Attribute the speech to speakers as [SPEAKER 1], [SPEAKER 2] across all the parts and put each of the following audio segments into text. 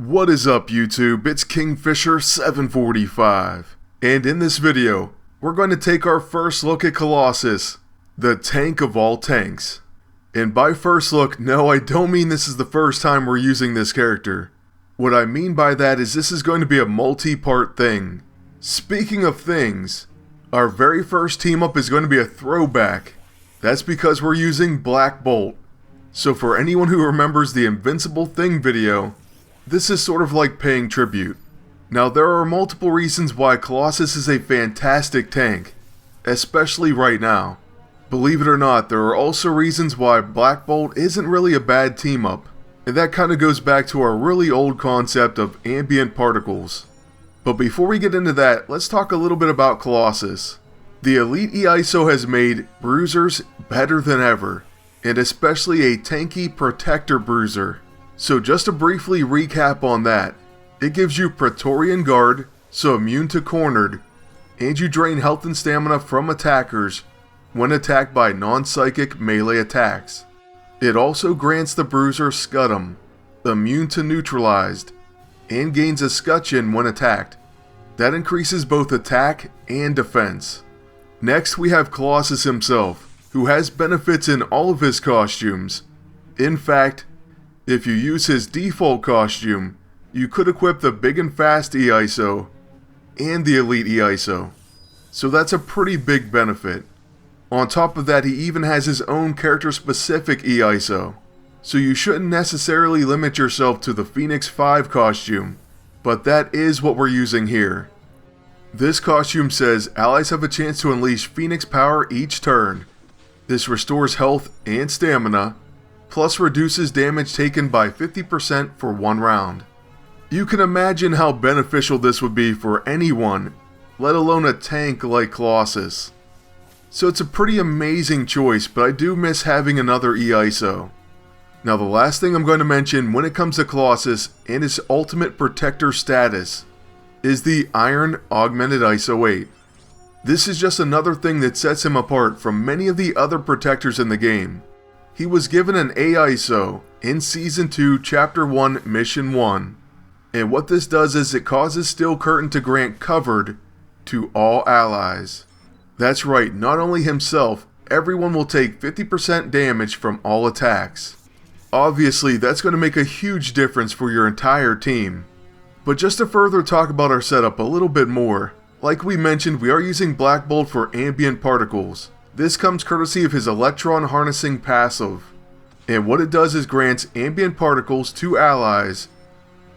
[SPEAKER 1] What is up YouTube, it's Kingfisher745, and in this video, we're going to take our first look at Colossus, the tank of all tanks. And by first look, no, I don't mean this is the first time we're using this character. What I mean by that is this is going to be a multi-part thing. Speaking of things, our very first team up is going to be a throwback. That's because we're using Black Bolt. So for anyone who remembers the Invincible Thing video, this is sort of like paying tribute. Now there are multiple reasons why Colossus is a fantastic tank, especially right now. Believe it or not, there are also reasons why Black Bolt isn't really a bad team up, and that kind of goes back to our really old concept of ambient particles. But before we get into that, let's talk a little bit about Colossus. The Elite EISO has made bruisers better than ever, and especially a tanky protector bruiser. So just to briefly recap on that, it gives you Praetorian Guard, so immune to cornered, and you drain health and stamina from attackers when attacked by non-psychic melee attacks. It also grants the bruiser Scutum, immune to neutralized, and gains a scutcheon when attacked. That increases both attack and defense. Next we have Colossus himself, who has benefits in all of his costumes. In fact, if you use his default costume, you could equip the Big and Fast EISO and the Elite EISO. So that's a pretty big benefit. On top of that, he even has his own character-specific EISO. So you shouldn't necessarily limit yourself to the Phoenix 5 costume, but that is what we're using here. This costume says allies have a chance to unleash Phoenix power each turn. This restores health and stamina, plus reduces damage taken by 50% for one round. You can imagine how beneficial this would be for anyone, let alone a tank like Colossus. So it's a pretty amazing choice, but I do miss having another EISO. Now the last thing I'm going to mention when it comes to Colossus and his ultimate protector status is the Iron Augmented ISO 8. This is just another thing that sets him apart from many of the other protectors in the game. He was given an AISO in Season 2, Chapter 1, Mission 1. And what this does is it causes Steel Curtain to grant covered to all allies. That's right, not only himself, everyone will take 50% damage from all attacks. Obviously, that's going to make a huge difference for your entire team. But just to further talk about our setup a little bit more, like we mentioned, we are using Black Bolt for ambient particles. This comes courtesy of his Electron Harnessing passive, and what it does is grants ambient particles to allies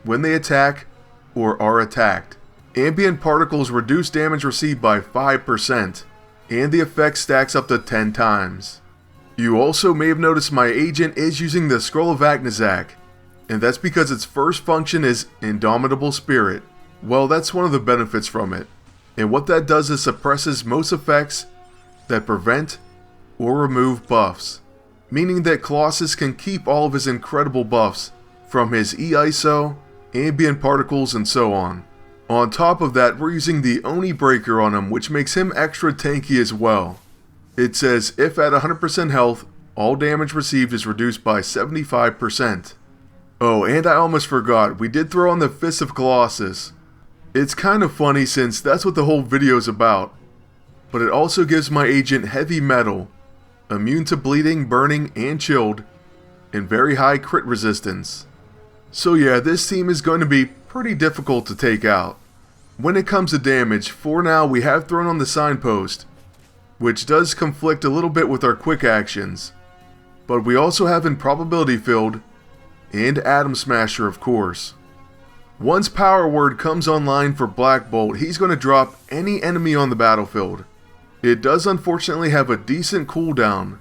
[SPEAKER 1] when they attack or are attacked. Ambient particles reduce damage received by 5%, and the effect stacks up to 10 times. You also may have noticed my agent is using the Scroll of Agnazak, and that's because its first function is Indomitable Spirit. Well, that's one of the benefits from it, and what that does is suppresses most effects that prevent or remove buffs, meaning that Colossus can keep all of his incredible buffs from his EISO, ambient particles, and so on. On top of that, we're using the Oni Breaker on him, which makes him extra tanky as well. It says if at 100% health, all damage received is reduced by 75%. Oh, and I almost forgot, we did throw on the Fist of Colossus. It's kind of funny since that's what the whole video is about. But it also gives my agent heavy metal, immune to bleeding, burning, and chilled, and very high crit resistance. So yeah, this team is going to be pretty difficult to take out. When it comes to damage, for now we have thrown on the Signpost, which does conflict a little bit with our quick actions. But we also have Improbability Field, and Atom Smasher of course. Once Power Word comes online for Black Bolt, he's going to drop any enemy on the battlefield. It does unfortunately have a decent cooldown,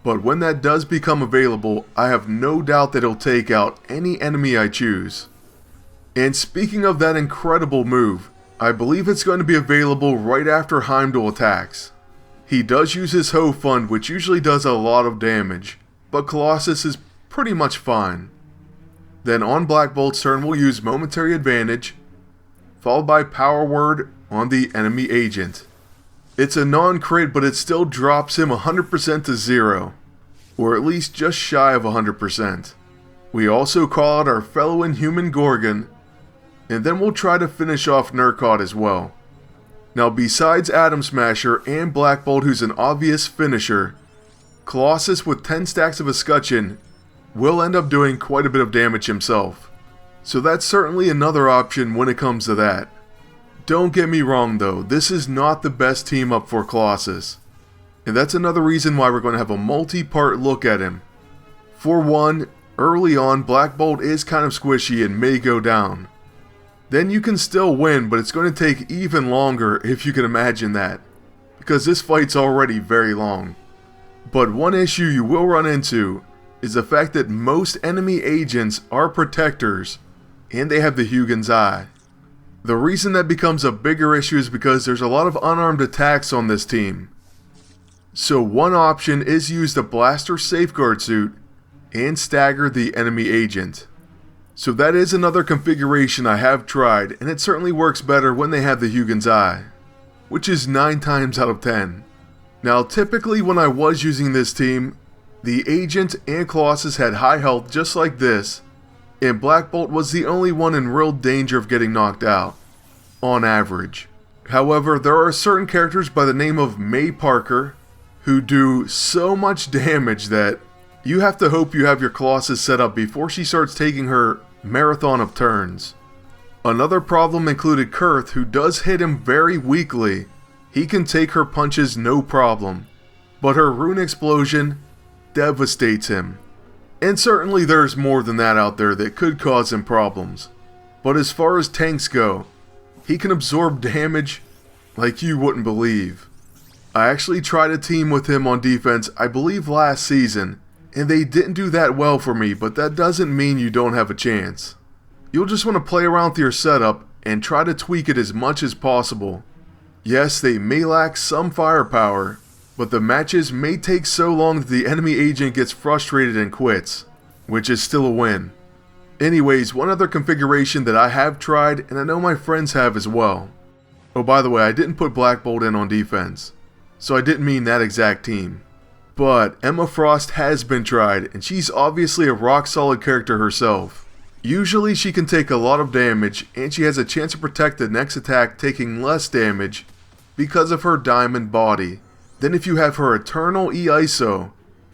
[SPEAKER 1] but when that does become available, I have no doubt that it'll take out any enemy I choose. And speaking of that incredible move, I believe it's going to be available right after Heimdall attacks. He does use his Hoe Fund, which usually does a lot of damage, but Colossus is pretty much fine. Then on Black Bolt's turn we'll use Momentary Advantage, followed by Power Word on the enemy agent. It's a non-crit, but it still drops him 100% to 0, or at least just shy of 100%. We also call out our fellow Inhuman Gorgon, and then we'll try to finish off Nurkot as well. Now besides Atom Smasher and Black Bolt, who's an obvious finisher, Colossus with 10 stacks of escutcheon will end up doing quite a bit of damage himself. So that's certainly another option when it comes to that. Don't get me wrong though, this is not the best team up for Colossus. And that's another reason why we're going to have a multi-part look at him. For one, early on Black Bolt is kind of squishy and may go down. Then you can still win, but it's going to take even longer if you can imagine that. Because this fight's already very long. But one issue you will run into is the fact that most enemy agents are protectors, and they have the Hugin's Eye. The reason that becomes a bigger issue is because there's a lot of unarmed attacks on this team. So one option is use the Blaster Safeguard suit and stagger the enemy agent. So that is another configuration I have tried, and it certainly works better when they have the Hugin's Eye, which is 9 times out of 10. Now typically when I was using this team, the agent and Colossus had high health just like this, and Black Bolt was the only one in real danger of getting knocked out, on average. However, there are certain characters by the name of May Parker who do so much damage that you have to hope you have your Colossus set up before she starts taking her marathon of turns. Another problem included Kurth, who does hit him very weakly. He can take her punches no problem, but her rune explosion devastates him. And certainly there's more than that out there that could cause him problems. But as far as tanks go, he can absorb damage like you wouldn't believe. I actually tried a team with him on defense, I believe last season, and they didn't do that well for me, but that doesn't mean you don't have a chance. You'll just want to play around with your setup and try to tweak it as much as possible. Yes, they may lack some firepower, but the matches may take so long that the enemy agent gets frustrated and quits, which is still a win. Anyways, one other configuration that I have tried, and I know my friends have as well. Oh, by the way, I didn't put Black Bolt in on defense, so I didn't mean that exact team. But Emma Frost has been tried, and she's obviously a rock solid character herself. Usually she can take a lot of damage, and she has a chance to protect the next attack taking less damage because of her diamond body. Then if you have her Eternal E-ISO,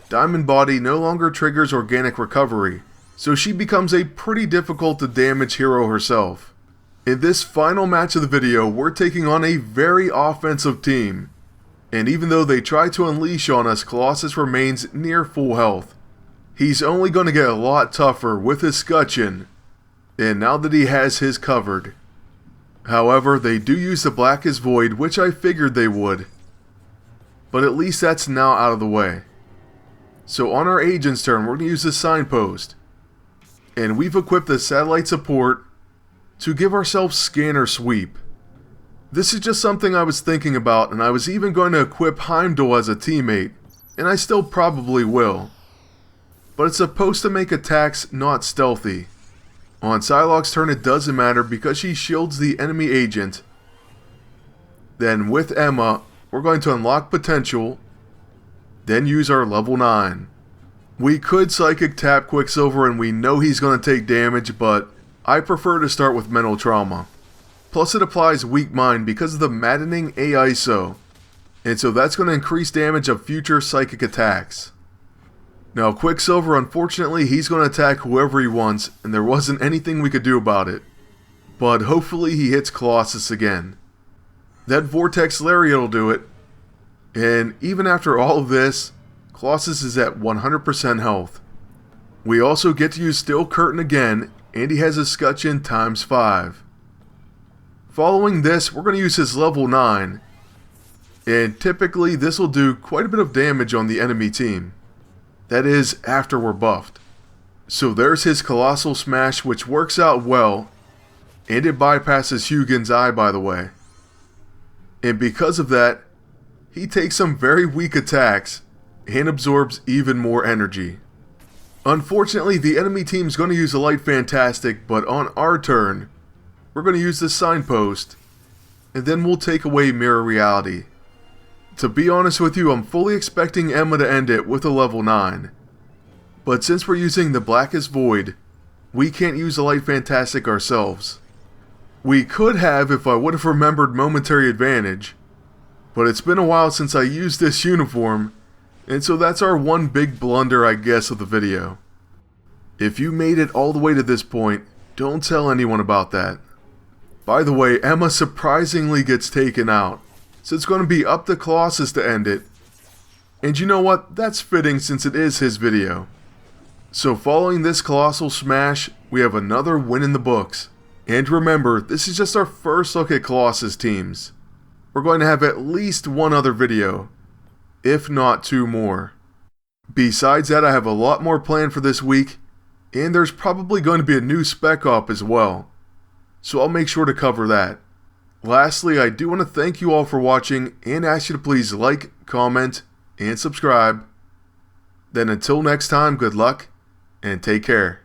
[SPEAKER 1] diamond body no longer triggers organic recovery, so she becomes a pretty difficult to damage hero herself. In this final match of the video, we're taking on a very offensive team. And even though they try to unleash on us, Colossus remains near full health. He's only going to get a lot tougher with his scutcheon, and now that he has his covered. However, they do use the Blackest Void, which I figured they would. But at least that's now out of the way. So on our agent's turn, we're going to use the Signpost. And we've equipped the Satellite Support to give ourselves Scanner Sweep. This is just something I was thinking about, and I was even going to equip Heimdall as a teammate, and I still probably will. But it's supposed to make attacks not stealthy. On Psylocke's turn it doesn't matter because she shields the enemy agent. Then with Emma, we're going to unlock Potential, then use our level 9. We could Psychic Tap Quicksilver and we know he's going to take damage, but I prefer to start with Mental Trauma. Plus it applies Weak Mind because of the maddening A-ISO, and so that's going to increase damage of future psychic attacks. Now Quicksilver, unfortunately he's going to attack whoever he wants, and there wasn't anything we could do about it. But hopefully he hits Colossus again. That Vortex Lariat will do it, and even after all of this, Colossus is at 100% health. We also get to use Steel Curtain again, and he has a Scutcheon times 5. Following this, we're going to use his level 9, and typically this will do quite a bit of damage on the enemy team. That is, after we're buffed. So there's his Colossal Smash, which works out well, and it bypasses Hugin's Eye, by the way. And because of that, he takes some very weak attacks, and absorbs even more energy. Unfortunately, the enemy team's going to use a Light Fantastic, but on our turn, we're going to use the Signpost, and then we'll take away Mirror Reality. To be honest with you, I'm fully expecting Emma to end it with a level 9. But since we're using the Blackest Void, we can't use the Light Fantastic ourselves. We could have if I would have remembered Momentary Advantage, but it's been a while since I used this uniform, and so that's our one big blunder, I guess, of the video. If you made it all the way to this point, don't tell anyone about that. By the way, Emma surprisingly gets taken out, so it's going to be up to Colossus to end it. And you know what? That's fitting since it is his video. So following this Colossal Smash, we have another win in the books. And remember, this is just our first look at Colossus teams. We're going to have at least one other video, if not two more. Besides that, I have a lot more planned for this week, and there's probably going to be a new spec op as well, so I'll make sure to cover that. Lastly, I do want to thank you all for watching and ask you to please like, comment, and subscribe. Then until next time, good luck, and take care.